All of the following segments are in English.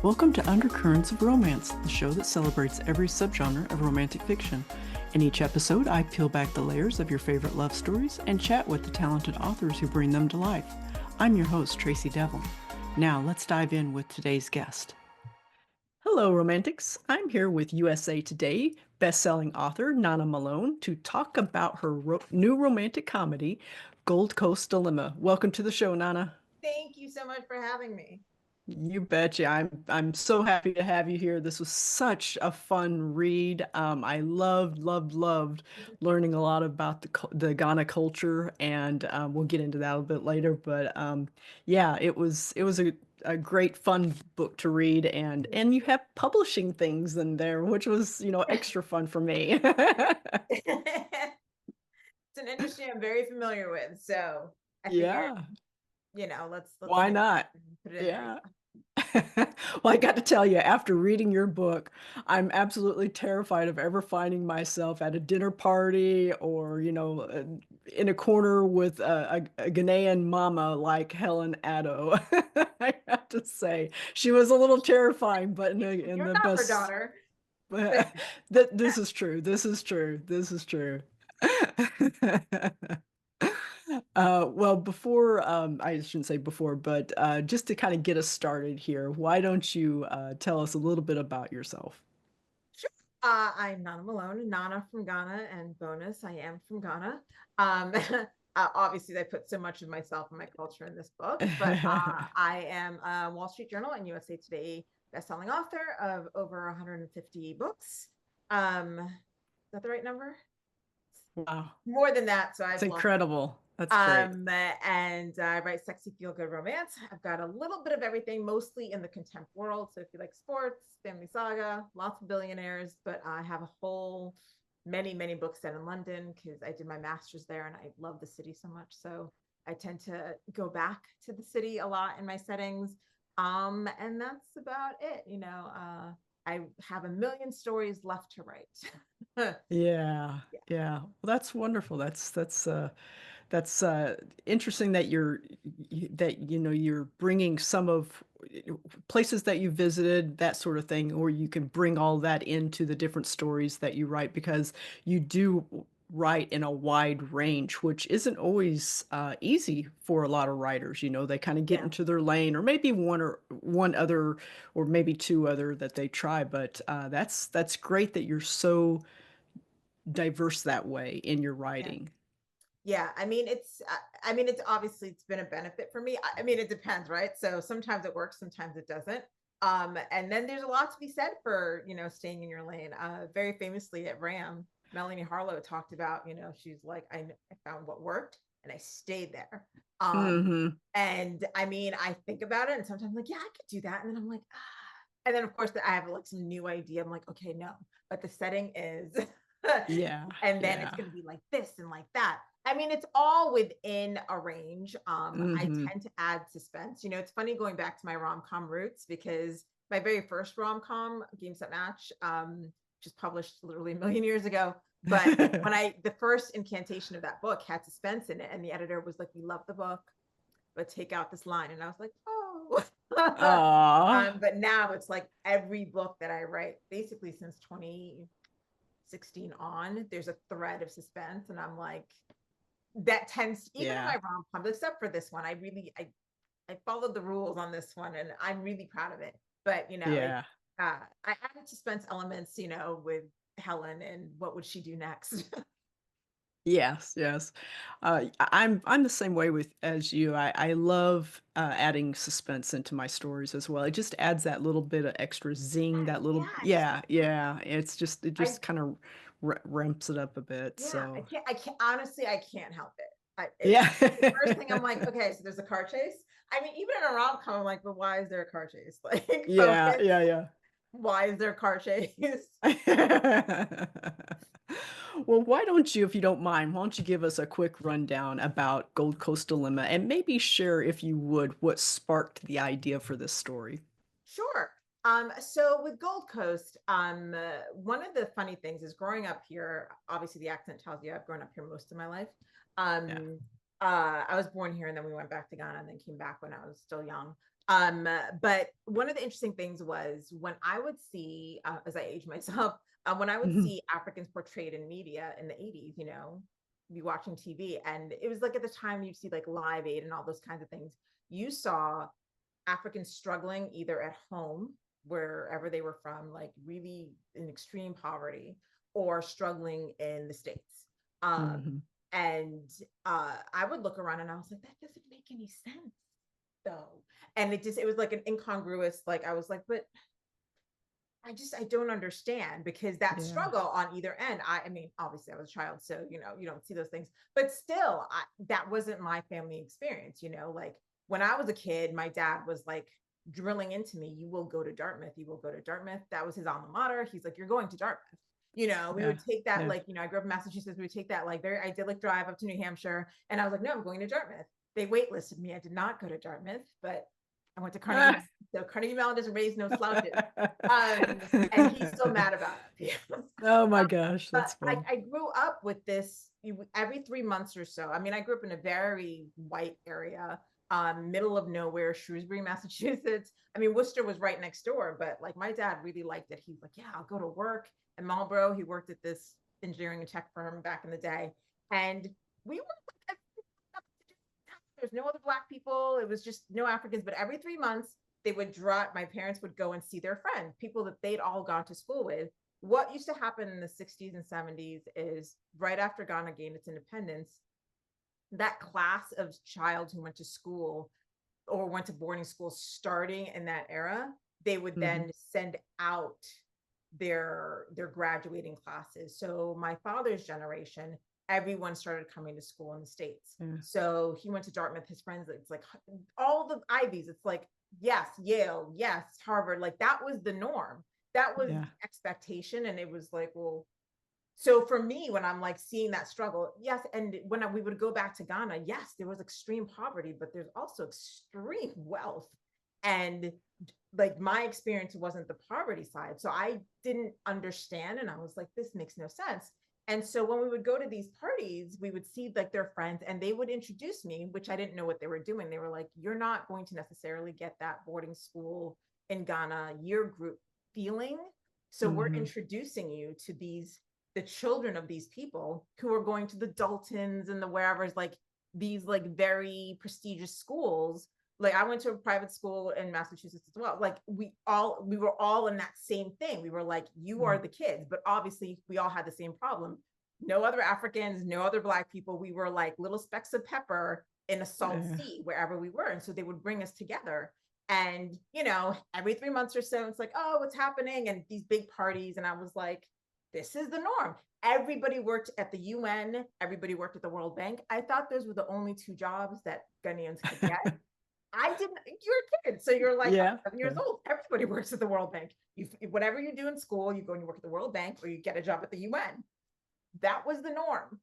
Welcome to Undercurrents of Romance, the show that celebrates every subgenre of romantic fiction. In each episode, I peel back the layers of your favorite love stories and chat with the talented authors who bring them to life. I'm your host, Tracey Devlyn. Now, let's dive in with today's guest. Hello, romantics. I'm here with USA Today best-selling author Nana Malone to talk about her new romantic comedy, Gold Coast Dilemma. Welcome to the show, Nana. Thank you so much for having me. You betcha. I'm so happy to have you here. This was such a fun read. I loved learning a lot about the Ghana culture, and we'll get into that a little bit later. But yeah, it was a great fun book to read, and you have publishing things in there, which was extra fun for me. It's an industry I'm very familiar with, so I figured, Yeah, let's why mix it up not? and put it in there. Yeah. Well, I got to tell you, after reading your book, I'm absolutely terrified of ever finding myself at a dinner party or, in a corner with a Ghanaian mama like Helen Addo. I have to say, she was a little terrifying, but in You're the not her best. daughter. This is true. This is true. This is true. Well, before, I shouldn't say before, but just to kind of get us started here, why don't you tell us a little bit about yourself? Sure. I'm Nana Malone, Nana from Ghana, and bonus, I am from Ghana. Obviously, I put so much of myself and my culture in this book, but I am a Wall Street Journal and USA Today bestselling author of over 150 books. Is that the right number? Wow, More than that, so it's I've lost. incredible. That's great. And I write sexy feel good romance. I've got a little bit of everything, mostly in the contempt world. So if you like sports, family saga, lots of billionaires, but I have a whole many books set in London because I did my master's there and I love the city so much. So I tend to go back to the city a lot in my settings. And that's about it. I have a million stories left to write. Yeah, Yeah. yeah. Well, that's wonderful. That's interesting that you're bringing some of places that you visited, that sort of thing, or you can bring all that into the different stories that you write because you do write in a wide range, which isn't always easy for a lot of writers. They kind of get Yeah. into their lane, or maybe one other, or maybe two other that they try. But that's great that you're so diverse that way in your Yeah. writing. Yeah, it's obviously it's been a benefit for me. I mean, it depends, right? So sometimes it works, sometimes it doesn't. And then there's a lot to be said for, staying in your lane. Very famously at RAM, Melanie Harlow talked about, she's like, I found what worked and I stayed there. Hmm. And I mean, I think about it and sometimes I'm like, yeah, I could do that. And then I'm like, ah. And then of course I have like some new idea. I'm like, okay, no, but the setting is Yeah, and then it's yeah. going to be like this and like that. I mean, it's all within a range. I Hmm. tend to add suspense. It's funny going back to my rom-com roots because my very first rom-com, Game Set Match, which was published literally a million years ago. But the first incantation of that book had suspense in it, and the editor was like, "We love the book, but take out this line," and I was like, "Oh." Aw. But now it's like every book that I write, basically since 2016 on, there's a thread of suspense, and I'm like, that tends even in Yeah, my rom-coms, except for this one, I followed the rules on this one, and I'm really proud of it. But it yeah. I added suspense elements, with Helen and what would she do next. Yes, yes. I'm the same way with as you. I love adding suspense into my stories as well. It just adds that little bit of extra zing, that little Yes. yeah, yeah. It I just kind of ramps it up a bit. Yeah, So I can't honestly, I can't help it. It's yeah. the first thing I'm like, okay, so there's a car chase. I mean, even in a rom-com, I'm like, but why is there a car chase? Like, Yeah, focus. yeah, yeah. Why is there a car chase? Well, why don't you, if you don't mind, why don't you give us a quick rundown about Gold Coast Dilemma and maybe share, if you would, what sparked the idea for this story? Sure. So with Gold Coast, one of the funny things is growing up here, obviously the accent tells you I've grown up here most of my life. Yeah. I was born here and then we went back to Ghana and then came back when I was still young. But one of the interesting things was when I would see, as I age myself, when I would Mhm. see Africans portrayed in media in the 80s, you know, be watching TV, and it was like at the time you'd see like Live Aid and all those kinds of things. You saw Africans struggling either at home, wherever they were from, like really in extreme poverty, or struggling in the States. Um, Mhm. and I would look around and I was like, that doesn't make any sense though. And it was like an incongruous, like I was like, but I don't understand, because that Yeah. struggle on either end. I mean, obviously I was a child, so you know, you don't see those things, but still, that wasn't my family experience. You know, like when I was a kid, my dad was like drilling into me, you will go to Dartmouth, you will go to Dartmouth. That was his alma mater. He's like, you're going to Dartmouth. You know, we Yeah. would take that, Yeah. like, you know, I grew up in Massachusetts, we would take that like very idyllic drive up to New Hampshire. And I was like, no, I'm going to Dartmouth. They waitlisted me. I did not go to Dartmouth, but I went to Carnegie Mellon. So Carnegie Mellon doesn't raise no slouches. And he's still mad about it. Oh my gosh, But that's fun. I grew up with this every 3 months or so. I mean, I grew up in a very white area, middle of nowhere, Shrewsbury, Massachusetts. I mean, Worcester was right next door, but like my dad really liked it. He's like, yeah, I'll go to work in Marlboro. He worked at this engineering and tech firm back in the day. And we were like, there's no other black people. It was just no Africans. But every 3 months, they would drop. My parents would go and see their friend, people that they'd all gone to school with. What used to happen in the 60s and 70s is right after Ghana gained its independence, that class of child who went to school or went to boarding school starting in that era, they would Mhm. then send out their graduating classes. So my father's generation, everyone started coming to school in the States. Yeah. So he went to Dartmouth, his friends, it's like all the Ivies, it's like, yes, Yale, yes, Harvard, like that was the norm. That was Yeah. expectation. And it was like, well, so for me, when I'm like seeing that struggle, yes, and when we would go back to Ghana, yes, there was extreme poverty, but there's also extreme wealth. And like my experience wasn't the poverty side. So I didn't understand. And I was like, this makes no sense. And so when we would go to these parties, we would see like their friends and they would introduce me, which I didn't know what they were doing. They were like, you're not going to necessarily get that boarding school in Ghana year group feeling. So we're Mhm. introducing you to the children of these people who are going to the Daltons and the wherever's, like these like very prestigious schools. Like I went to a private school in Massachusetts as well. Like we were all in that same thing. We were like, you are Mhm. the kids, but obviously we all had the same problem. No other Africans, no other black people. We were like little specks of pepper in a salt Yeah. sea wherever we were. And so they would bring us together. And, you know, every 3 months or so, it's like, oh, what's happening? And these big parties. And I was like, this is the norm. Everybody worked at the UN, everybody worked at the World Bank. I thought those were the only two jobs that Ghanaians could get. I didn't, you're a kid. So you're like Yeah. 7 years Yeah. old. Everybody works at the World Bank. Whatever you do in school, you go and you work at the World Bank or you get a job at the UN. That was the norm.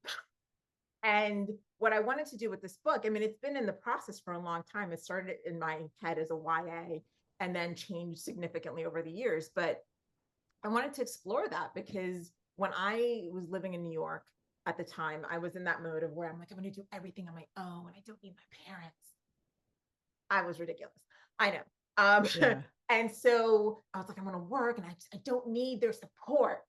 And what I wanted to do with this book, I mean, it's been in the process for a long time. It started in my head as a YA and then changed significantly over the years. But I wanted to explore that because when I was living in New York at the time, I was in that mode of where I'm like, I'm going to do everything on my own. I don't need my parents. I was ridiculous. I know. Yeah. And so I was like, I'm going to work and I don't need their support.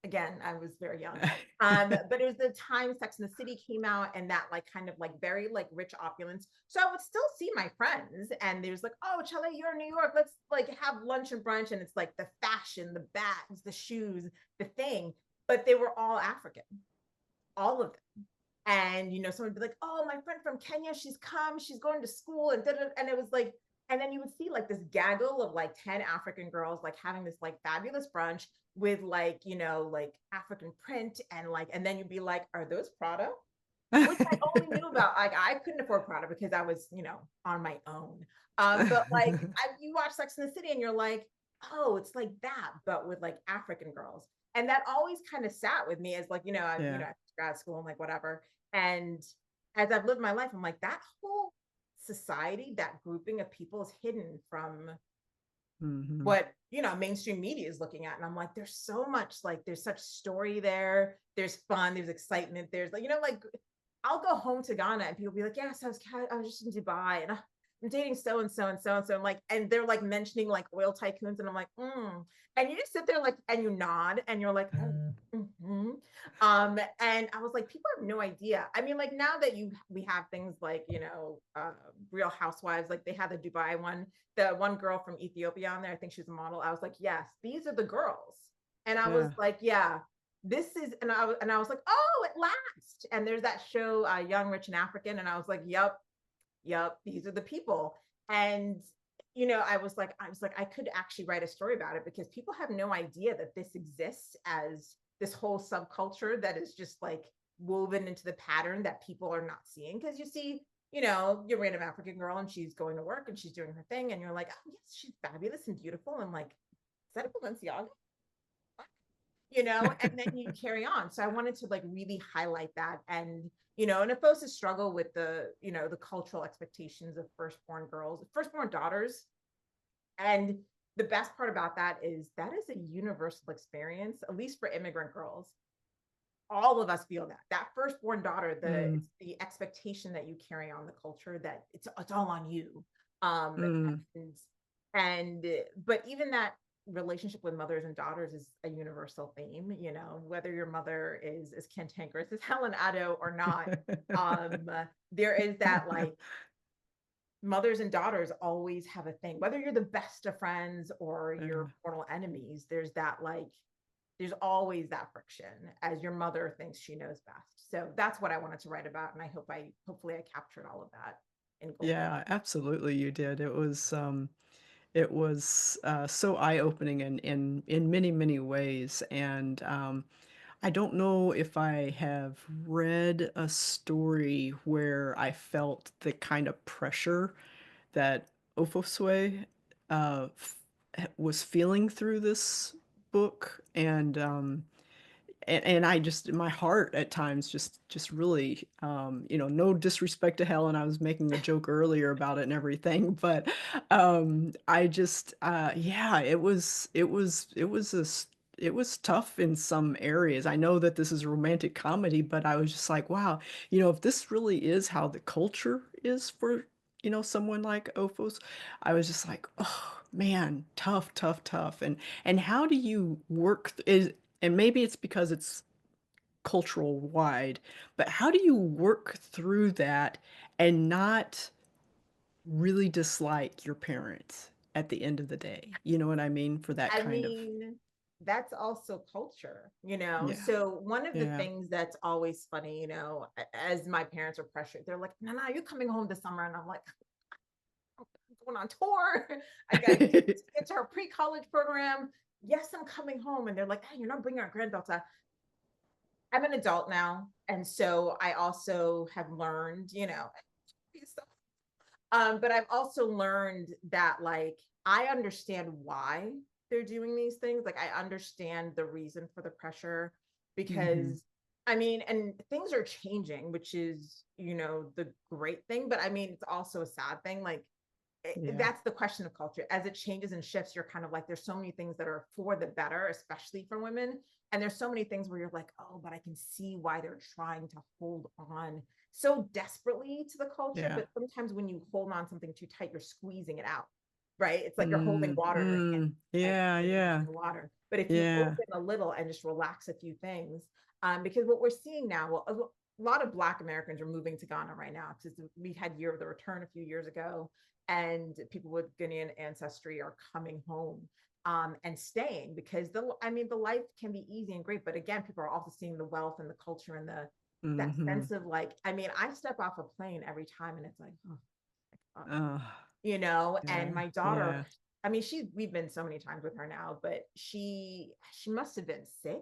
Again, I was very young. But it was the time Sex and the City came out and that like kind of like very like rich opulence. So I would still see my friends and there's like, oh, Chale, you're in New York. Let's like have lunch and brunch. And it's like the fashion, the bags, the shoes, the thing. But they were all African, all of them. And you know, someone would be like, oh, my friend from Kenya, she's come, she's going to school, and and it was like, and then you would see like this gaggle of like 10 African girls like having this like fabulous brunch with like, you know, like African print and like, and then you'd be like, are those Prada? Which I only knew about, like I couldn't afford Prada because I was, you know, on my own. But like you watch Sex and the City and you're like, oh, it's like that, but with like African girls. And that always kind of sat with me as like, Yeah. grad school and like whatever. And as I've lived my life, I'm like, that whole society, that grouping of people is hidden from Mhm. what, you know, mainstream media is looking at. And I'm like, there's so much, like, there's such story there. There's fun, there's excitement. There's like, you know, like I'll go home to Ghana and people be like, yes, I was just in Dubai. And I'm dating so and so and so and so. I'm like, and they're like mentioning like oil tycoons, and I'm like, and you just sit there like, and you nod, and you're like, oh. And I was like, people have no idea. I mean, like now that we have things like, Real Housewives, like they had the Dubai one, the one girl from Ethiopia on there. I think she's a model. I was like, yes, these are the girls. And I was Yeah. like, yeah, this is, and I was like, oh, at last. And there's that show, Young, Rich, and African. And I was like, yep, these are the people. And I was like, I could actually write a story about it because people have no idea that this exists as this whole subculture that is just like woven into the pattern that people are not seeing. Because you see, your random African girl and she's going to work and she's doing her thing, and you're like, oh yes, she's fabulous and beautiful. And like, is that a Balenciaga? And then you carry on. So I wanted to like really highlight that. And and if folks struggle with the cultural expectations of firstborn girls, firstborn daughters. And the best part about that is a universal experience, at least for immigrant girls. All of us feel that firstborn daughter, Mm, it's the expectation that you carry on the culture, that it's all on you. mm, And, but even that relationship with mothers and daughters is a universal theme, whether your mother is as cantankerous as Helen Addo or not. um there is that, like, mothers and daughters always have a thing, whether you're the best of friends or yeah. your mortal enemies. There's that, like, there's always that friction, as your mother thinks she knows best. So that's what I wanted to write about, and hopefully I captured all of that in gold. Yeah, absolutely you did. It was so eye-opening in many, many ways. And I don't know if I have read a story where I felt the kind of pressure that Ofosue was feeling through this book. And I just, my heart at times just really, no disrespect to Helen. I was making a joke earlier about it and everything, but I just yeah, it was tough in some areas. I know that this is a romantic comedy, but I was just like, wow, if this really is how the culture is for someone like Ophos, I was just like, oh man, tough, tough, tough. And how do you work is and maybe it's because it's cultural wide, but how do you work through that and not really dislike your parents at the end of the day? You know what I mean? For that I kind of, mean, that's also culture, yeah, So one of the yeah. things that's always funny, as my parents are pressured, they're like, "No, no, you're coming home this summer," and I'm like, "I'm going on tour. I got to get to our pre-college program. Yes, I'm coming home," and they're like, "Hey, you're not bringing our granddaughter." I'm an adult now, and so I also have learned, but I've also learned that, like, I understand why they're doing these things. Like, I understand the reason for the pressure, Hmm. because I mean, and things are changing, which is, the great thing. But I mean, it's also a sad thing. Like, Yeah. that's the question of culture. As it changes and shifts, you're kind of like, there's so many things that are for the better, especially for women. And there's so many things where you're like, oh, but I can see why they're trying to hold on so desperately to the culture. Yeah. But sometimes when you hold on something too tight, you're squeezing it out, right? It's like you're holding Mm, water mm, and yeah, you're yeah, losing water. But if you yeah, open a little and just relax a few things, because what we're seeing now, well, a lot of Black Americans are moving to Ghana right now, because we had Year of the Return a few years ago, and people with Ghanaian ancestry are coming home, and staying, because the life can be easy and great, but again, people are also seeing the wealth and the culture and that hmm, sense of, like, I mean, I step off a plane every time and it's like, oh my God, uh, and yeah, my daughter, yeah, I mean, we've been so many times with her now, but she must have been 6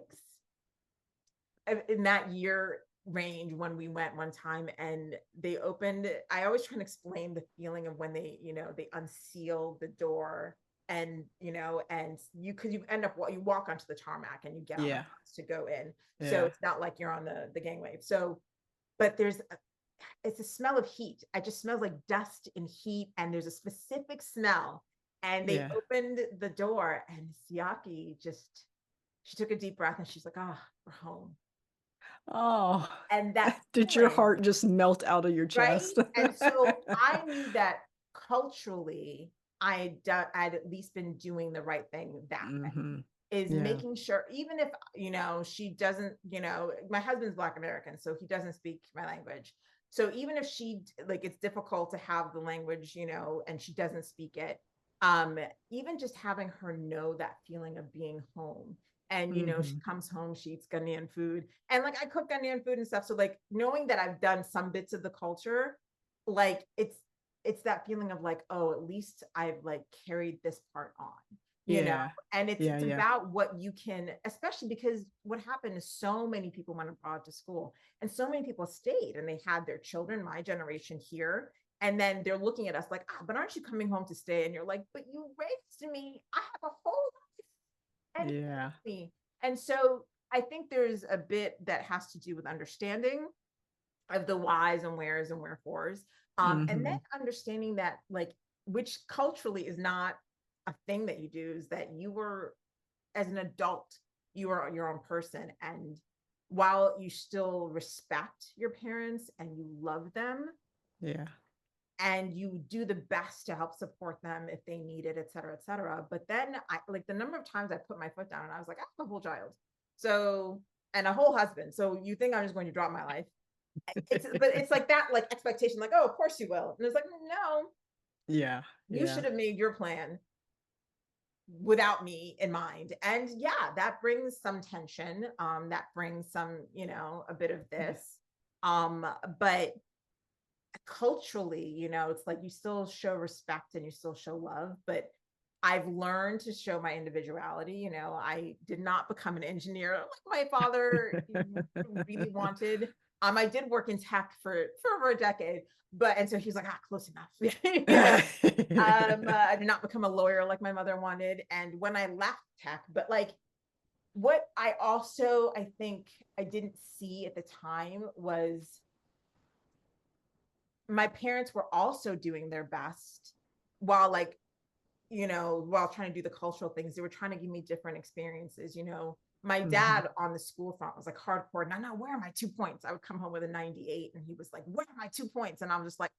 in that year range when we went one time, and they opened. I always try and explain the feeling of when they unseal the door, and because you end up, you walk onto the tarmac and you get on a yeah, bus to go in, so yeah, it's not like you're on the gangway. So, but it's a smell of heat. It just smells like dust and heat, and there's a specific smell. And they yeah. opened the door, and Siaki just, she took a deep breath, and she's like, "Ah, oh, we're home." Oh, And that did your feeling, heart just melt out of your right? chest? And so I knew that culturally, I'd at least been doing the right thing that way. Mm-hmm. Is Yeah. making sure, even if, she doesn't, my husband's Black American, so he doesn't speak my language. So even if she, like, it's difficult to have the language, and she doesn't speak it, even just having her know that feeling of being home. And, she Mm-hmm. comes home, she eats Ghanaian food, and like I cook Ghanaian food and stuff. So like knowing that I've done some bits of the culture, like it's that feeling of like, oh, at least I've like carried this part on, Yeah. and it's Yeah. it's Yeah. about what you can, especially because what happened is so many people went abroad to school and so many people stayed and they had their children, my generation, here. And then they're looking at us like, but aren't you coming home to stay? And you're like, but you raised me. I have a whole life. Yeah. And so I think there's a bit that has to do with understanding of the whys and wheres and wherefores. And then Mm-hmm. understanding that, like, which culturally is not a thing that you do, is that you were, as an adult, you are your own person. And while you still respect your parents and you love them, Yeah. and you do the best to help support them if they need it, et cetera, et cetera. But then I, like, the number of times I put my foot down and I was like, I have a whole child. So, and a whole husband. So you think I'm just going to drop my life? But it's like that, like, expectation, like, oh, of course you will. And it's like, no, Yeah. you Yeah. should have made your plan without me in mind. And yeah, that brings some tension. That brings some, a bit of this. But culturally, it's like you still show respect and you still show love, but I've learned to show my individuality. I did not become an engineer like my father really wanted. I did work in tech for over a decade, but, and so he's like, close enough. I did not become a lawyer like my mother wanted. And when I left tech, but like, what I think I didn't see at the time was my parents were also doing their best while, like, while trying to do the cultural things. They were trying to give me different experiences. My Mm-hmm. dad on the school front was like hardcore. No, where are my 2 points? I would come home with a 98 and he was like, where are my 2 points? And I'm just like,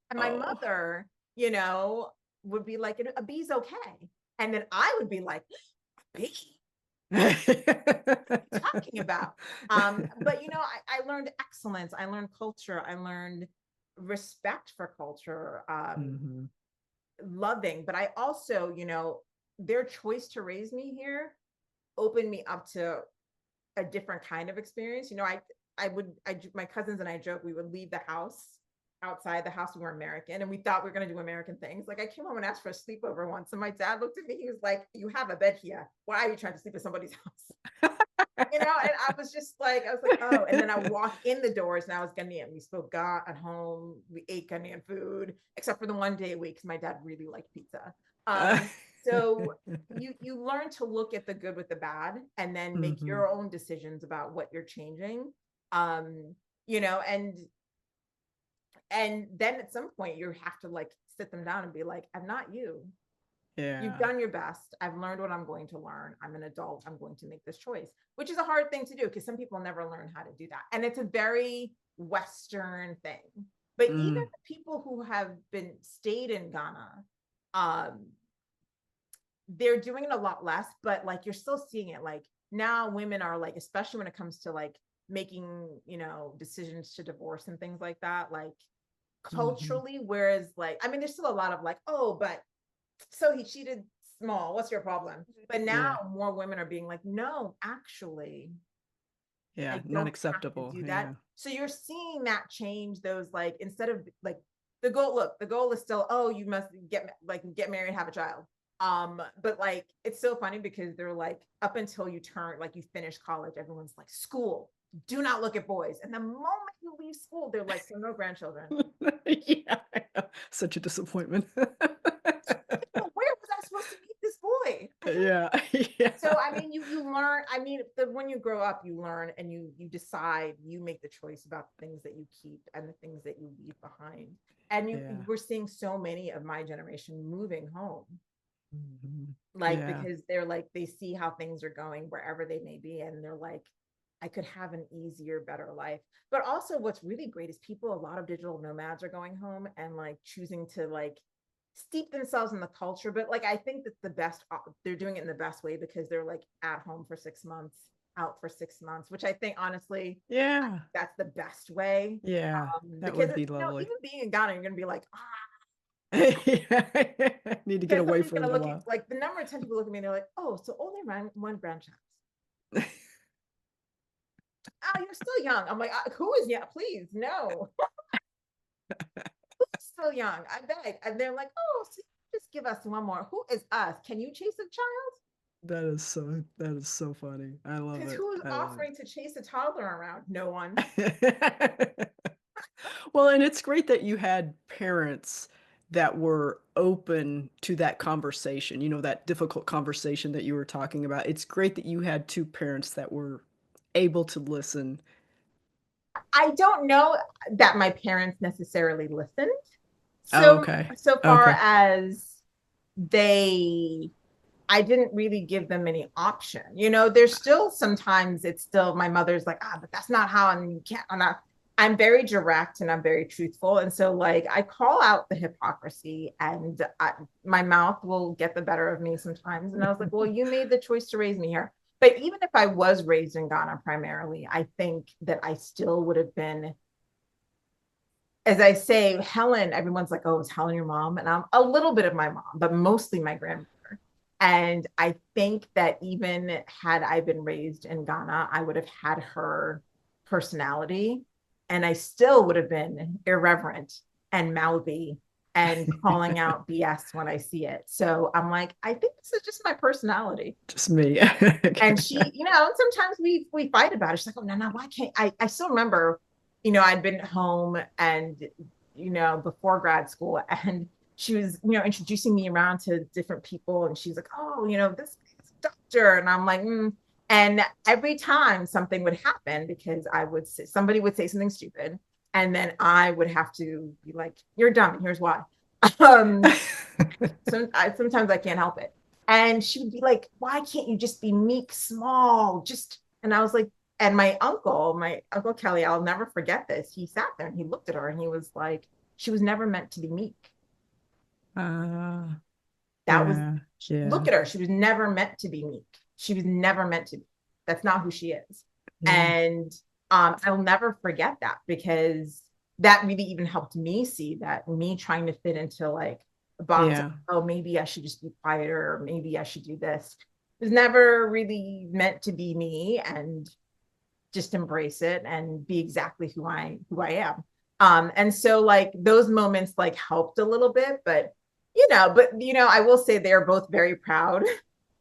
and my Oh. mother, would be like, a B's okay. And then I would be like, a B? Talking about. But I learned excellence, I learned culture, I learned respect for culture, Mm-hmm. loving. But I also, their choice to raise me here opened me up to a different kind of experience. My cousins and I joke, we would leave the house, outside the house, we were American, and we thought we were going to do American things. Like, I came home and asked for a sleepover once, and my dad looked at me, he was like, you have a bed here, why are you trying to sleep at somebody's house? And I was just like, oh. And then I walked in the doors and I was Ghanaian. We spoke Ga at home. We ate Ghanaian food, except for the one day a week because my dad really liked pizza. So you learn to look at the good with the bad and then make Mm-hmm. your own decisions about what you're changing. Um, you know, and then at some point you have to, like, sit them down and be like, I'm not you. You've Yeah. done your best. I've learned what I'm going to learn. I'm an adult. I'm going to make this choice, which is a hard thing to do because some people never learn how to do that. And it's a very Western thing. But even Mm. the people who have been stayed in Ghana, um, they're doing it a lot less, but like, you're still seeing it. Like, now women are like, especially when it comes to like making, decisions to divorce and things like that, like, Mm-hmm. culturally, whereas, like, I mean, there's still a lot of like, oh, but so he cheated small, what's your problem? But now Yeah. more women are being like, no, actually, Yeah. I Not don't have to acceptable. do that. Yeah. So you're seeing that change, those, like, instead of like, the goal is still, oh, you must get married, have a child. But like, it's so funny because they're like, up until you turn, like, you finish college, everyone's like, school, do not look at boys. And the moment you leave school, they're like, so no grandchildren. Yeah. I know. Such a disappointment. Where was I supposed to meet this boy? Yeah. Yeah. So I mean, you learn. I mean, when you grow up, you learn, and you decide. You make the choice about the things that you keep and the things that you leave behind. And Yeah. we're seeing so many of my generation moving home, Mhm. like, Yeah. because they're like, they see how things are going wherever they may be, and they're like, I could have an easier, better life. But also what's really great is people, a lot of digital nomads are going home and like choosing to like steep themselves in the culture. But like I think that they're doing it in the best way because they're like at home for 6 months, out for 6 months, which I think honestly, Yeah. that's the best way. Yeah. That Because would be lovely. even being in Ghana, you're gonna be like, Need to get because away somebody's for a gonna little look at while. like the number of 10 people look at me and they're like, oh, so only one grandchild. Oh, you're still young. I'm like, who is young? Please, no. Who's still young? I beg. And they're like, oh, so just give us one more. Who is us? Can you chase a child? That is so funny. I love Because it. who's I love offering to chase a toddler around? No one. it. Well, and it's great that you had parents that were open to that conversation, that difficult conversation that you were talking about. It's great that you had two parents that were able to listen. I don't know that my parents necessarily listened. Oh, So okay. so far Okay. as they I didn't really give them any option. There's still sometimes it's still my mother's like, but that's not how, and you can't. I'm very direct and I'm very truthful. And so, like, I call out the hypocrisy, and my mouth will get the better of me sometimes. And I was like, well, you made the choice to raise me here. But even if I was raised in Ghana primarily, I think that I still would have been, as I say, Helen, everyone's like, oh, is Helen your mom? And I'm a little bit of my mom, but mostly my grandmother. And I think that even had I been raised in Ghana, I would have had her personality and I still would have been irreverent and mouthy and calling out BS when I see it. So I'm like, I think this is just my personality. Just me. And she, sometimes we fight about it. She's like, oh, no, why can't I still remember, I'd been home and, before grad school, and she was, introducing me around to different people. And she's like, oh, this doctor. And I'm like, And every time something would happen, because somebody would say something stupid. And then I would have to be like, you're dumb. Here's why. Um, sometimes I can't help it. And she would be like, why can't you just be meek, small? And I was like, and my uncle Kelly, I'll never forget this. He sat there and he looked at her and he was like, she was never meant to be meek. uh, That was, yeah, yeah, look at her. She was never meant to be meek. She was never meant to be. That's not who she is. yeah, And I'll never forget that, because that really even helped me see that me trying to fit into like a box of, yeah, oh, maybe I should just be quieter, or maybe I should do this. It was never really meant to be me, and just embrace it and be exactly who I am. And so like those moments like helped a little bit, but I will say they're both very proud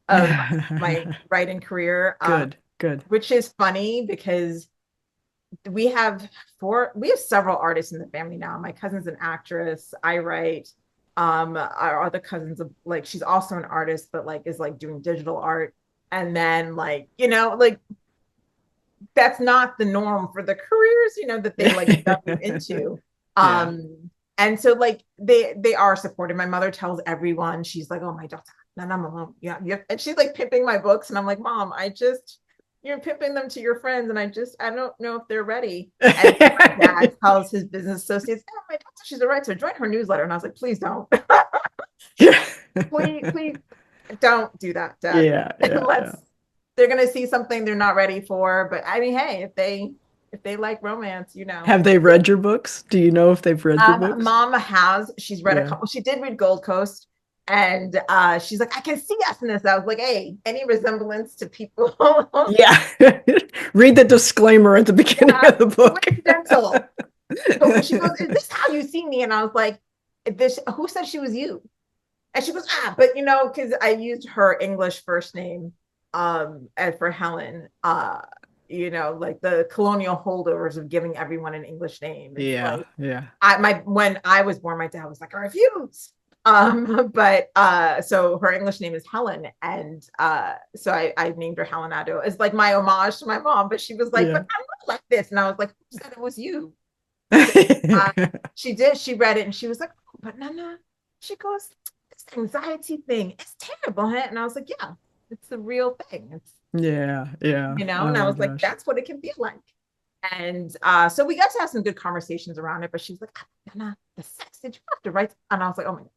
of my writing career, Good, good. which is funny because we have several artists in the family now. My cousin's an actress. I write. Our other cousins, like, she's also an artist, but like is like doing digital art. And then like, like that's not the norm for the careers, that they like jump into. Yeah. And so like they are supported. My mother tells everyone, she's like, oh, my daughter, Nana Malone. Yeah, yeah. And she's like pimping my books. And I'm like, Mom, you're pimping them to your friends. And I don't know if they're ready. And my dad tells his business associates, oh, my daughter, she's a writer. Join her newsletter. And I was like, please don't. Yeah. Please don't do that, Dad. Yeah, yeah, yeah. They're gonna see something they're not ready for. But I mean, hey, if they like romance, Have they read your books? Do you know if they've read your books? Mom she's read a Yeah. couple. She did read Gold Coast, and she's like, I can see us in this. I was like, hey, any resemblance to people? Yeah. Read the disclaimer at the beginning Yeah, of the book. coincidental. So when she goes, is this how you see me? And I was like, who said she was you? And she goes, but because I used her English first name, and for Helen, like the colonial holdovers of giving everyone an English name. It's Yeah, like yeah. when I was born, my dad was like, I refuse. But so her English name is Helen, and so I named her Helen Addo as like my homage to my mom. But she was like, but Yeah. I'm not like this, and I was like, who said it was you? So she did. She read it, and she was like, oh, but Nana, she goes, this anxiety thing, it's terrible, huh? And I was like, yeah. it's the real thing. It's, Yeah, yeah. and Oh I my was like, gosh. that's what it can feel like. And so we got to have some good conversations around it, but she was like, Nana, the sex, did you have to write? And I was like, oh my God,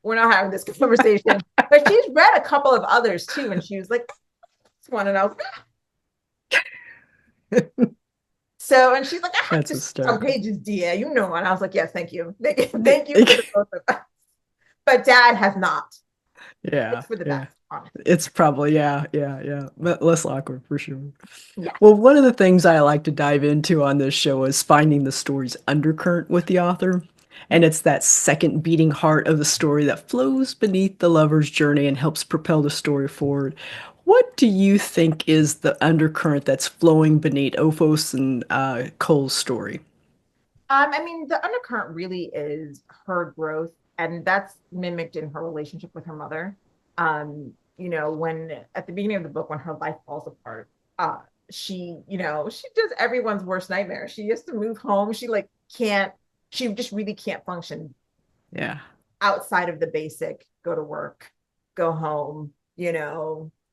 we're not having this conversation. But she's read a couple of others too. And she was like, this one. And I was like, ah. So, and she's like, I have That's just some hysterical. pages, dear, And I was like, yes, thank you. Thank you for the both of us. But dad has not. Yeah, It's for the yeah. best, honestly. It's probably, yeah, yeah, yeah. But less awkward for sure. Yeah. Well, one of the things I like to dive into on this show is finding the story's undercurrent with the author. And it's that second beating heart of the story that flows beneath the lover's journey and helps propel the story forward. What do you think is the undercurrent that's flowing beneath Ophos and Cole's story? I mean, the undercurrent really is her growth, and that's mimicked in her relationship with her mother. When at the beginning of the book, when her life falls apart, she does everyone's worst nightmare. She has to move home. She just really can't function Yeah. outside of the basic: go to work, go home,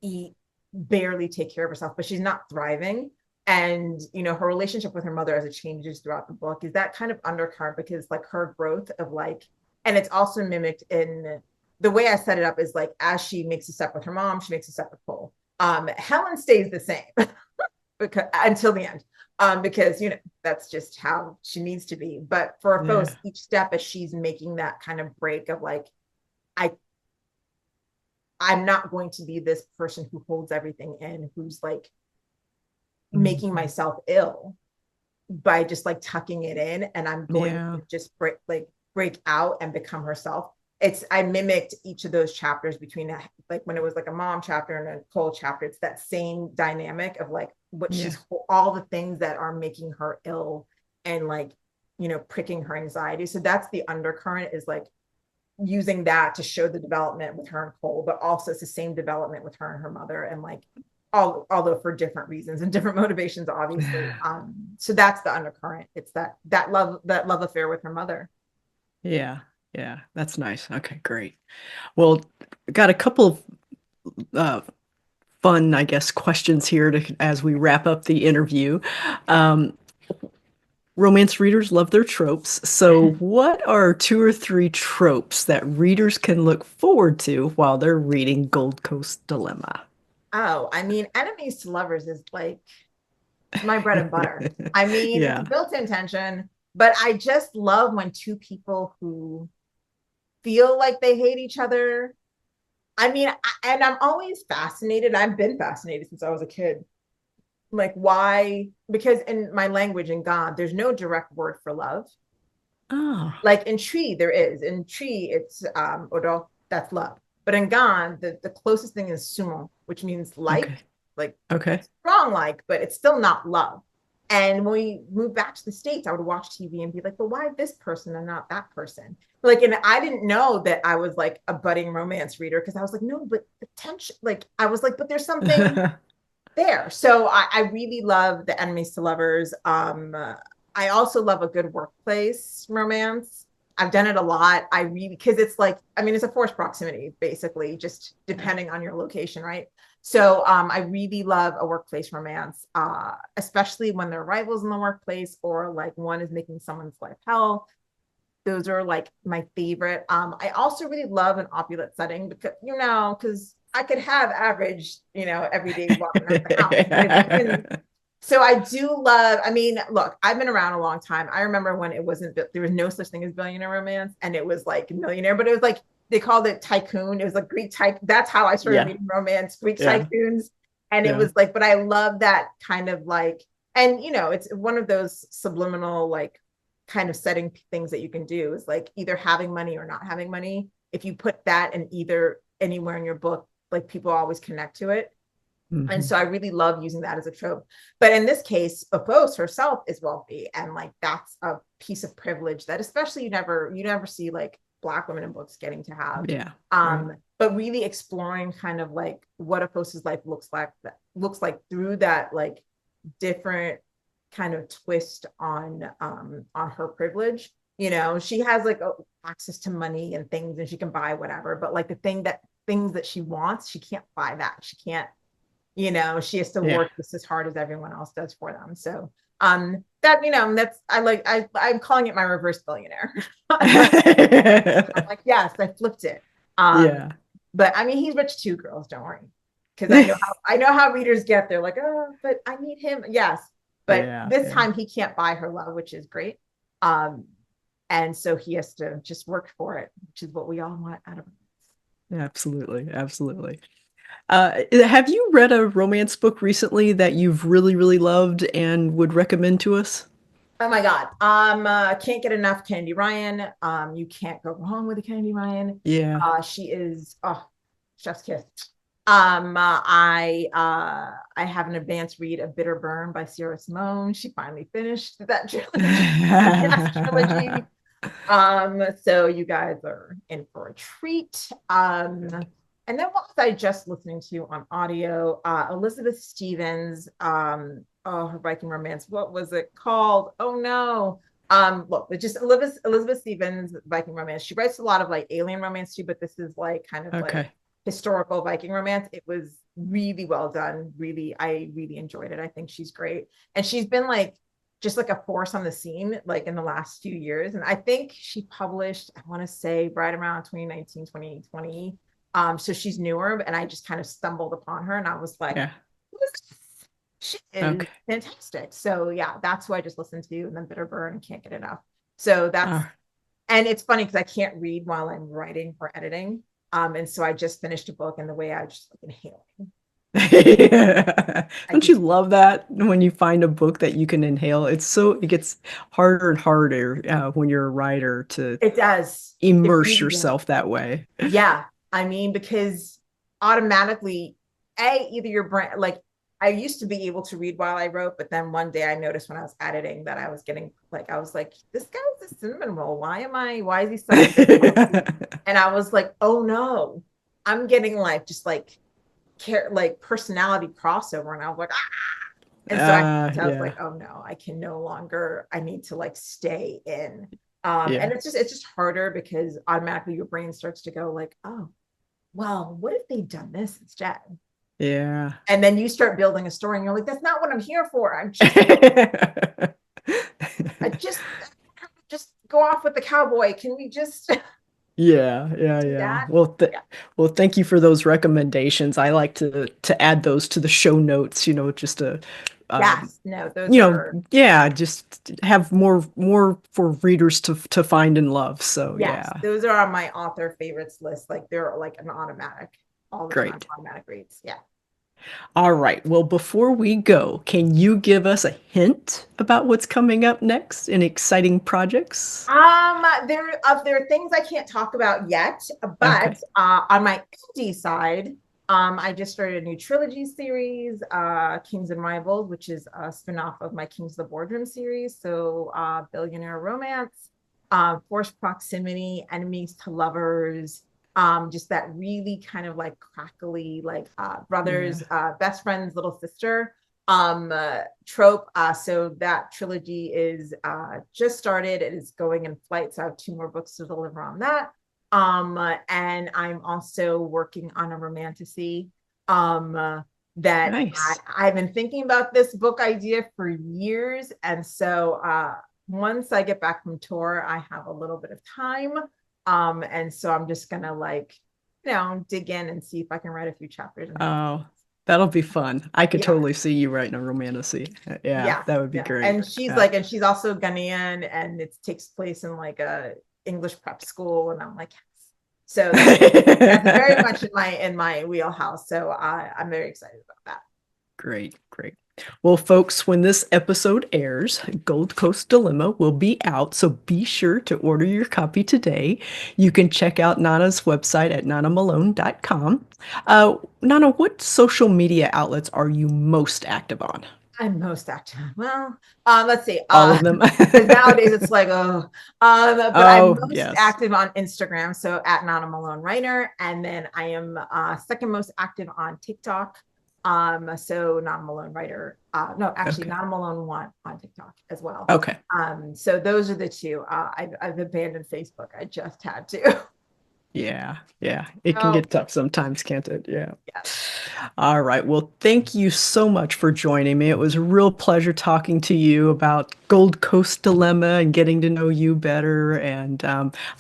eat, barely take care of herself, but she's not thriving. And her relationship with her mother, as it changes throughout the book, is that kind of undercurrent, because like her growth of like, and it's also mimicked in the way I set it up is like, as she makes a step with her mom, she makes a step with Cole. Helen stays the same because until the end, because that's just how she needs to be. But for Yeah. Phos, each step as she's making that kind of break of like, I I'm not going to be this person who holds everything in, who's like making Mhm. myself ill by just like tucking it in, and I'm going Yeah. to just break out and become herself. I mimicked each of those chapters between like when it was like a mom chapter and a Cole chapter. It's that same dynamic of like what Yeah. she's all the things that are making her ill and like pricking her anxiety. So that's the undercurrent, is like using that to show the development with her and Cole, but also it's the same development with her and her mother, and like although for different reasons and different motivations, obviously. So that's the undercurrent. It's that love affair with her mother. Yeah. Yeah. That's nice. Okay, great. Well, got a couple of uh, fun, I guess, questions here as we wrap up the interview. Um, Romance readers love their tropes. So, what are two or three tropes that readers can look forward to while they're reading Gold Coast Dilemma? Oh, I mean, enemies to lovers is like, it's my bread and butter. I mean, it's Yeah. built-in tension, but I just love when two people who feel like they hate each other. I mean, and I'm always fascinated. I've been fascinated since I was a kid. Like, why? Because in my language, in God, there's no direct word for love. Oh, Like in tree, there is. In tree, it's odo, that's love. But in Gan, the closest thing is sumo, which means okay. like Okay. strong like, but it's still not love. And when we moved back to the States, I would watch TV and be like, but why this person and not that person? Like, and I didn't know that I was like a budding romance reader, because I was like, no, but the tension, like, I was like, but there's something there. So I really love the enemies to lovers. I also love a good workplace romance. I've done it a lot. I really, because it's like, I mean, it's a forced proximity, basically, just Yeah. depending on your location, right? So I really love a workplace romance, especially when they're rivals in the workplace, or like one is making someone's life hell. Those are like my favorite. I also really love an opulent setting, because I could have average, every day walking around the house. But if you can, so I do love, I mean, look, I've been around a long time. I remember when it wasn't, there was no such thing as billionaire romance, and it was like millionaire, but it was like, they called it tycoon. It was like Greek type. That's how I started Yeah. reading romance, Greek Yeah. tycoons. And it Yeah. was like, but I love that kind of like, and it's one of those subliminal, like kind of setting things that you can do, is like either having money or not having money. If you put that in either anywhere in your book, like people always connect to it. And Hmm. so I really love using that as a trope. But in this case, Ophos herself is wealthy, and like that's a piece of privilege that especially you never see like Black women in books getting to have. Yeah. Right. But really exploring kind of like what Ophos's life looks like through that like different kind of twist on her privilege. She has like access to money and things, and she can buy whatever, but like the thing that things that she wants, she can't buy that. She can't, she has to Yeah. work just as hard as everyone else does for them. So that, that's I'm calling it my reverse billionaire. I'm like, yes, I flipped it. Yeah. But I mean, he's rich too, girls, don't worry. Because I know how readers get. They're like, oh, but I need him. Yes. But Yeah. this Yeah. time he can't buy her love, which is great. Um, and so he has to just work for it, which is what we all want out of him. Absolutely. Absolutely. Have you read a romance book recently that you've really, really loved and would recommend to us? Oh my God. Can't get enough Candy Ryan. You can't go wrong with a Candy Ryan. Yeah. She is chef's kiss. I have an advanced read of Bitter Burn by Sierra Simone. She finally finished that trilogy. So you guys are in for a treat. And then what was I just listening to on audio? Elizabeth Stevens, her Viking romance. What was it called? Oh no. Look, it's just Elizabeth Stevens, Viking romance. She writes a lot of like alien romance too, but this is like kind of like Okay. historical Viking romance. It was really well done. I really enjoyed it. I think she's great. And she's been like just like a force on the scene like in the last few years. And I think she published, I want to say right around 2019, 2020. So she's newer, and I just kind of stumbled upon her and I was like, Yeah. who's this? She is Okay. fantastic. So yeah, that's who I just listened to, and then Bitter Burn, can't get enough. So Uh, and it's funny because I can't read while I'm writing or editing. And so I just finished a book, and the way I just like inhaling. I don't you just love that when you find a book that you can inhale? It gets harder and harder when you're a writer to it does. It immerse really does. yourself that way. Yeah. I mean, because automatically, either your brain, like I used to be able to read while I wrote, but then one day I noticed when I was editing that I was getting like, I was like, this guy's a cinnamon roll. Why is he such a and I was like, oh no, I'm getting like just like like personality crossover. And I was like, ah. And so I was Yeah. like, oh no, I can no longer, I need to like stay in. And Yeah. it's just harder because automatically your brain starts to go like, oh, well, what if they've done this instead? Yeah. And then you start building a story and you're like, that's not what I'm here for. I just go off with the cowboy. Can we just Yeah, yeah, do yeah. that? Yeah. Well, thank you for those recommendations. I like to add those to the show notes, just to Yes. No, those are, yeah, just have more for readers to find and love. So, yes, yeah. those are on my author favorites list. Like they're like an automatic all the time, Great. automatic reads. Yeah. All right. Well, before we go, can you give us a hint about what's coming up next in exciting projects? There are things I can't talk about yet, but Okay. on my indie side, I just started a new trilogy series, Kings and Rivals, which is a spinoff of my Kings of the Boardroom series. So, billionaire romance, forced proximity, enemies to lovers, just that really kind of like crackly, like brothers, Yeah. best friends, little sister trope. So that trilogy is just started. It is going in flight. So I have 2 more books to deliver on that. And I'm also working on a romantasy that Nice. I've been thinking about this book idea for years. And so once I get back from tour, I have a little bit of time. And so I'm just gonna like, dig in and see if I can write a few chapters and have Oh, that'll be fun. I could yeah. totally see you writing a romantasy. Yeah, Yeah, that would be yeah. great. And she's Yeah. like, and she's also Ghanaian, and it takes place in like a English prep school, and I'm like, yes. So that's very much in my wheelhouse. So I'm very excited about that. Great, great. Well, folks, when this episode airs, Gold Coast Dilemma will be out, so be sure to order your copy today. You can check out Nana's website at nanamalone.com. Nana, what social media outlets are you most active on? I'm most active. Well, let's see. All of them? Because nowadays it's like, oh, but I'm Oh, most yes. active on Instagram, so at Nana Malone Writer, and then I am second most active on TikTok. So Nana Malone Writer. No, actually, Okay. Nana Malone One on TikTok as well. Okay. So those are the two. I've abandoned Facebook. I just had to. Yeah, yeah. It can Oh, get tough sometimes, can't it? Yeah. yes. All right. Well, thank you so much for joining me. It was a real pleasure talking to you about Gold Coast Dilemma and getting to know you better. And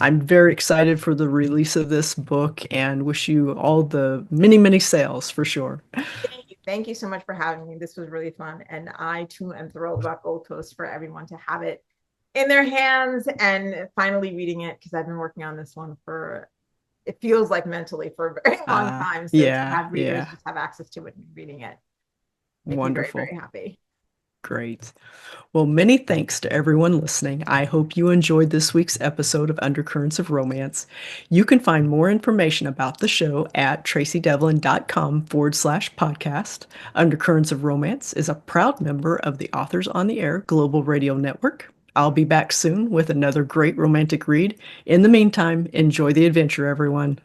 I'm very excited for the release of this book and wish you all the many, many sales for sure. Thank you. Thank you so much for having me. This was really fun. And I too am thrilled about Gold Coast for everyone to have it in their hands and finally reading it because I've been working on this one for, it feels like mentally for a very long time. So to Yeah, have readers yeah. just have access to it and reading it makes me very, Wonderful. very happy. Great. Well, many thanks to everyone listening. I hope you enjoyed this week's episode of Undercurrents of Romance. You can find more information about the show at traceydevlyn.com/podcast. Undercurrents of Romance is a proud member of the Authors on the Air Global Radio Network. I'll be back soon with another great romantic read. In the meantime, enjoy the adventure, everyone.